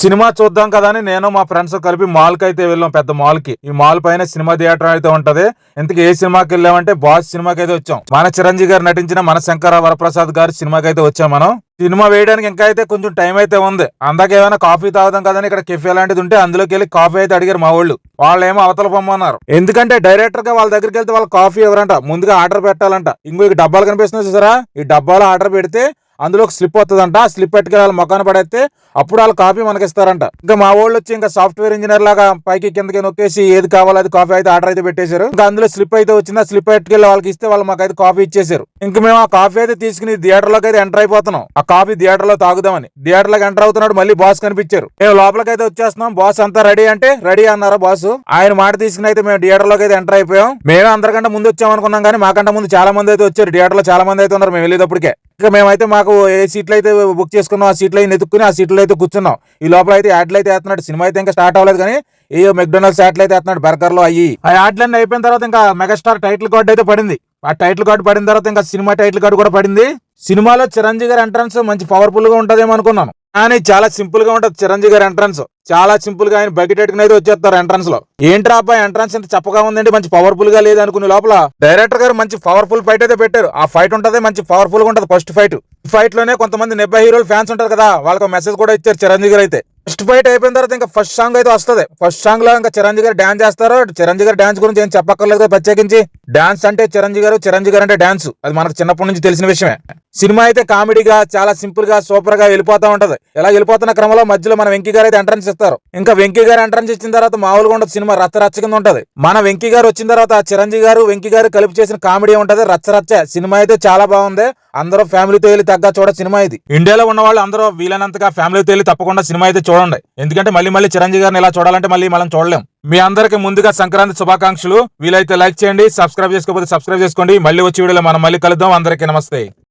Cinema చూద్దాం కదా అని నేను మా ఫ్రెండ్స్ కలిపి మాల్ కి అయితే వెళ్ళాం. పెద్ద మాల్ కి. ఈ మాల్ పైన సినిమా థియేటర్ అయితే ఉంటది. ఇంతకీ ఏ సినిమాకి వెళ్ళామంటే బాస్ సినిమాకి అయితే వచ్చాం. మన చిరంజీవి గారు నటించిన మన శంకర వరప్రసాద్ గారి సినిమాకి అయితే వచ్చాం మనం. సినిమా వేయడానికి ఇంకా అయితే కొంచెం టైం అయితే ఉంది. అందాక ఏమైనా కాఫీ తాగుదాం కదని ఇక్కడ కెఫే లాంటిది ఉంటే అందులోకి వెళ్ళి కాఫీ అయితే అడిగారు మా వాళ్ళు ఏమో అవతల పొమ్మన్నారు. ఎందుకంటే డైరెక్టర్ గా వాళ్ళ దగ్గరికి వెళ్తే వాళ్ళు కాఫీ ఎవరంట ముందుగా ఆర్డర్ పెట్టాలంట. ఇంకో డబ్బాలు కనిపిస్తున్నాయి చూసారా, ఈ డబ్బాలో ఆర్డర్ పెడితే అందులో ఒక స్లిప్ వస్తుందంట. ఆ స్లిప్ పెట్టుకెళ్ళి వాళ్ళ మొక్కను పడేస్తే అప్పుడు వాళ్ళు కాఫీ మనకి ఇస్తారంట. ఇంకా మా వాళ్ళు వచ్చి ఇంకా సాఫ్ట్వేర్ ఇంజనీర్ లాగా పైకి కిందకి నొక్కేసి ఏది కావాలో అది కాఫీ అయితే ఆర్డర్ అయితే పెట్టేశారు. ఇంకా అందులో స్లిప్ అయితే వచ్చింది. ఆ స్లిప్ పెట్టుకెళ్ళి వాళ్ళకి ఇస్తే వాళ్ళు మాకైతే కాఫీ ఇచ్చేసారు. ఇంకా మేము ఆ కాఫీ అయితే తీసుకుని థియేటర్ లోకి అయితే ఎంటర్ అయిపోతున్నాం. ఆ కాఫీ థియేటర్ లో తాగుదామని థియేటర్ లోకి ఎంటర్ అవుతున్నాడు. మళ్ళీ బాస్ కనిపించారు. మేము లోపలికి అయితే వచ్చేస్తున్నాం. బాస్ అంతా రెడీ అంటే రెడీ అన్నారు బాస్. ఆయన మాట తీసుకుని అయితే మేము థియేటర్ లోకి అయితే ఎంటర్ అయిపోయాం. మేమే అందరికంటే ముందు వచ్చాం అనుకున్నాం కానీ మాకంటే ముందు చాలా మంది అయితే వచ్చారు. థియేటర్ లో చాలా మంది అయితే ఉన్నారు మేము వెళ్ళేటప్పటికే. ఇంకా మేమైతే మాకు ఏ సీట్లు అయితే బుక్ చేసుకున్నాం ఆ సీట్లు అయితే ఎత్తుక్కుని ఆ సీట్లు అయితే కూర్చున్నాం. ఈ లోపల అయితే యాడ్లు అయితే వేస్తున్నాడు. సినిమా అయితే ఇంకా స్టార్ట్ అవ్వలేదు కానీ ఏ మెక్డొనాల్డ్స్ యాడ్లు అయితే వేస్తున్నాడు. బర్గర్ లో అయ్యి ఆ యాడ్లన్నీ అయిపోయిన తర్వాత ఇంకా మెగాస్టార్ టైటిల్ కార్డ్ అయితే పడింది. ఆ టైటిల్ కార్డు పడిన తర్వాత ఇంకా సినిమా టైటిల్ కార్డు కూడా పడింది. సినిమాలో చిరంజీవి గారి ఎంట్రన్స్ మంచి పవర్ఫుల్ గా ఉంటదేమో అనుకున్నాను కానీ చాలా సింపుల్ గా ఉంటది. చిరంజీవి గారి ఎంట్రన్స్ చాలా సింపుల్ గా ఆయన బకెట్ ఎట్టుకుని అయితే వచ్చేస్తారు ఎంట్రన్స్ లో. ఏంట్రా అబ్బాయి ఎంట్రన్స్ ఎంత చప్పగా ఉందండి, మంచి పవర్ఫుల్ గా లేదు అనుకునే లోపల డైరెక్టర్ గారు మంచి పవర్ఫుల్ ఫైట్ అయితే పెట్టారు. ఆ ఫైట్ ఉంటది మంచి పవర్ఫుల్ గా ఉంటది. ఫస్ట్ ఫైట్ ఫైట్ లోనే కొంతమంది నెబ్బ హీరోలు ఫ్యాన్స్ ఉంటారు కదా, వాళ్ళకి మెసేజ్ కూడా ఇచ్చారు చిరంజీవి గారు అయితే. ఫస్ట్ ఫైట్ అయిపోయిన తర్వాత ఇంకా ఫస్ట్ సాంగ్ అయితే వస్తుంది. ఫస్ట్ సాంగ్ లో ఇంకా చిరంజీవి గారు డాన్స్ చేస్తారు. చిరంజీవి గారు డాన్స్ గురించి ఏం చెప్పక్కర్లేదు ప్రత్యేకించి. డాన్స్ అంటే చిరంజీవి గారు అంటే డాన్స్, అది మనకు చిన్నప్పటి నుంచి తెలిసిన విషయమే. సినిమా అయితే కామెడీగా చాలా సింపుల్ గా సూపర్ గా వెళ్ళిపోతా ఉంటది. ఇలా వెళ్ళిపోతున్న క్రమంలో మధ్యలో మన వెంకీ గారు అయితే ఎంట్రన్స్ ఇస్తారు. ఇంకా వెంకీ గారు ఎంట్రన్స్ ఇచ్చిన తర్వాత మామూలుగా ఉండదు సినిమా, రచ్చ కింద ఉంటది. మన వెంకీ గారు వచ్చిన తర్వాత చిరంజీవి గారు వెంకీ గారు కలిపి చేసిన కామెడీ ఉంటది, రచ్చ. సినిమా అయితే చాలా బాగుంది. అందరూ ఫ్యామిలీతో వెళ్ళి తగ్గ చూడ సినిమా ఇది. ఇండియాలో ఉన్న వాళ్ళు అందరూ వీలైనంతగా ఫ్యామిలీతో వెళ్ళి తప్పకుండా సినిమా అయితే చూడండి. ఎందుకంటే మళ్ళీ చిరంజీవి గారిని ఇలా చూడాలంటే మళ్ళీ మనం చూడలేం. మీ అందరికి ముందుగా సంక్రాంతి శుభాకాంక్షలు. వీలైతే లైక్ చేయండి, సబ్స్క్రైబ్ చేసుకోకపోతే సబ్స్క్రైబ్ చేసుకోండి. మళ్ళీ వచ్చే వీడియోలో మనం మళ్ళీ కలుద్దాం. అందరికీ నమస్తే.